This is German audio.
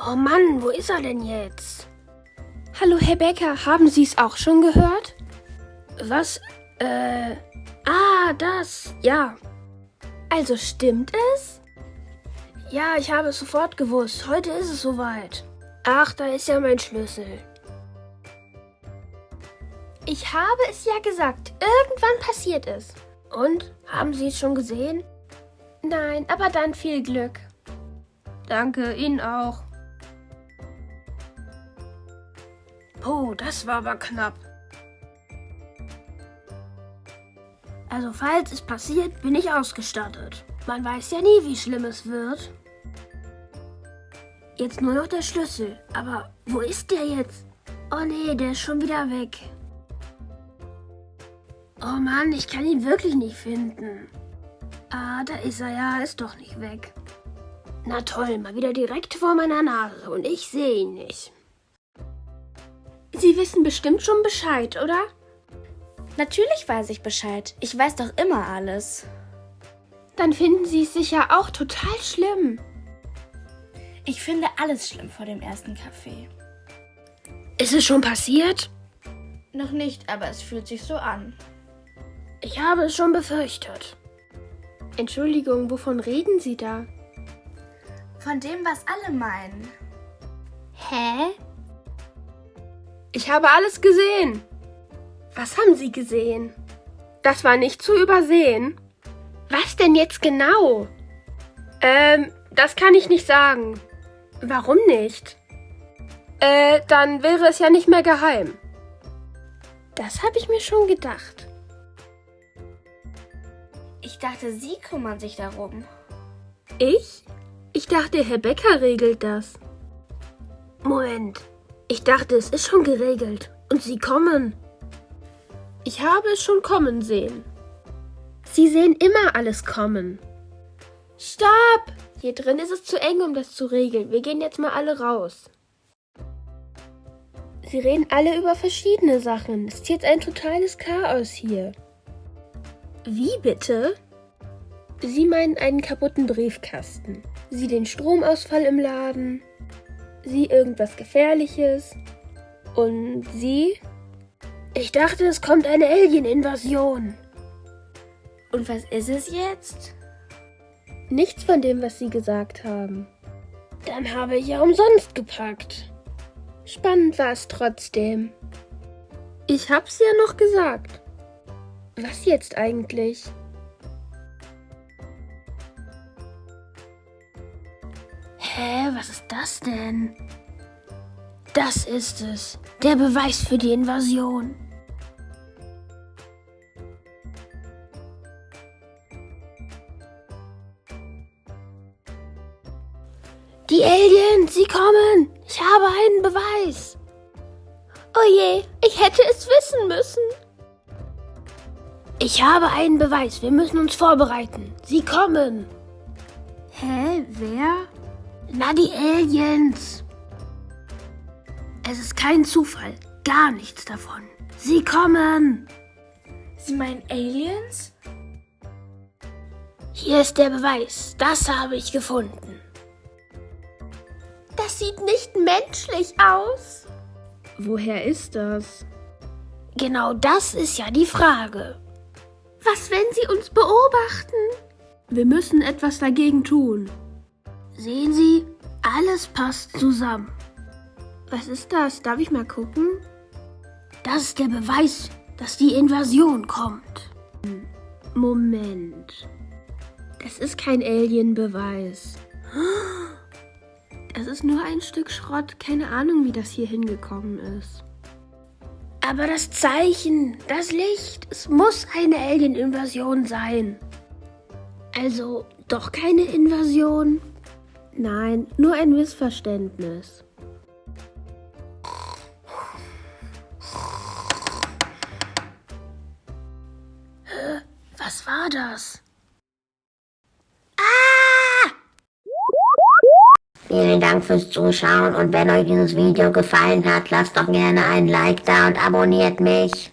Oh Mann, wo ist er denn jetzt? Hallo, Herr Becker, haben Sie es auch schon gehört? Was? Das. Ja. Also stimmt es? Ja, ich habe es sofort gewusst. Heute ist es soweit. Ach, da ist ja mein Schlüssel. Ich habe es ja gesagt. Irgendwann passiert es. Und? Haben Sie es schon gesehen? Nein, aber dann viel Glück. Danke, Ihnen auch. Oh, das war aber knapp. Also falls es passiert, bin ich ausgestattet. Man weiß ja nie, wie schlimm es wird. Jetzt nur noch der Schlüssel. Aber wo ist der jetzt? Oh nee, der ist schon wieder weg. Oh Mann, ich kann ihn wirklich nicht finden. Ah, da ist er ja, ist doch nicht weg. Na toll, mal wieder direkt vor meiner Nase und ich sehe ihn nicht. Sie wissen bestimmt schon Bescheid, oder? Natürlich weiß ich Bescheid. Ich weiß doch immer alles. Dann finden Sie es sicher auch total schlimm. Ich finde alles schlimm vor dem ersten Kaffee. Ist es schon passiert? Noch nicht, aber es fühlt sich so an. Ich habe es schon befürchtet. Entschuldigung, wovon reden Sie da? Von dem, was alle meinen. Hä? Ich habe alles gesehen. Was haben Sie gesehen? Das war nicht zu übersehen. Was denn jetzt genau? Das kann ich nicht sagen. Warum nicht? Dann wäre es ja nicht mehr geheim. Das habe ich mir schon gedacht. Ich dachte, Sie kümmern sich darum. Ich? Ich dachte, Herr Becker regelt das. Moment. Ich dachte, es ist schon geregelt. Und Sie kommen. Ich habe es schon kommen sehen. Sie sehen immer alles kommen. Stopp! Hier drin ist es zu eng, um das zu regeln. Wir gehen jetzt mal alle raus. Sie reden alle über verschiedene Sachen. Es ist jetzt ein totales Chaos hier. Wie bitte? Sie meinen einen kaputten Briefkasten. Sie den Stromausfall im Laden. Sie irgendwas Gefährliches. Und Sie? Ich dachte, es kommt eine Alien-Invasion. Und was ist es jetzt? Nichts von dem, was Sie gesagt haben. Dann habe ich ja umsonst gepackt. Spannend war es trotzdem. Ich hab's ja noch gesagt. Was jetzt eigentlich? Hä, was ist das denn? Das ist es. Der Beweis für die Invasion. Die Aliens, sie kommen! Ich habe einen Beweis! Oh je, ich hätte es wissen müssen. Ich habe einen Beweis, wir müssen uns vorbereiten. Sie kommen! Hä, wer? Na, die Aliens! Es ist kein Zufall, gar nichts davon. Sie kommen! Sie meinen Aliens? Hier ist der Beweis, das habe ich gefunden. Das sieht nicht menschlich aus. Woher ist das? Genau das ist ja die Frage. Was, wenn sie uns beobachten? Wir müssen etwas dagegen tun. Sehen Sie, alles passt zusammen. Was ist das? Darf ich mal gucken? Das ist der Beweis, dass die Invasion kommt. Moment. Das ist kein Alien-Beweis. Das ist nur ein Stück Schrott. Keine Ahnung, wie das hier hingekommen ist. Aber das Zeichen, das Licht, es muss eine Alien-Invasion sein. Also doch keine Invasion? Nein, nur ein Missverständnis. Was war das? Vielen Dank fürs Zuschauen und wenn euch dieses Video gefallen hat, lasst doch gerne ein Like da und abonniert mich.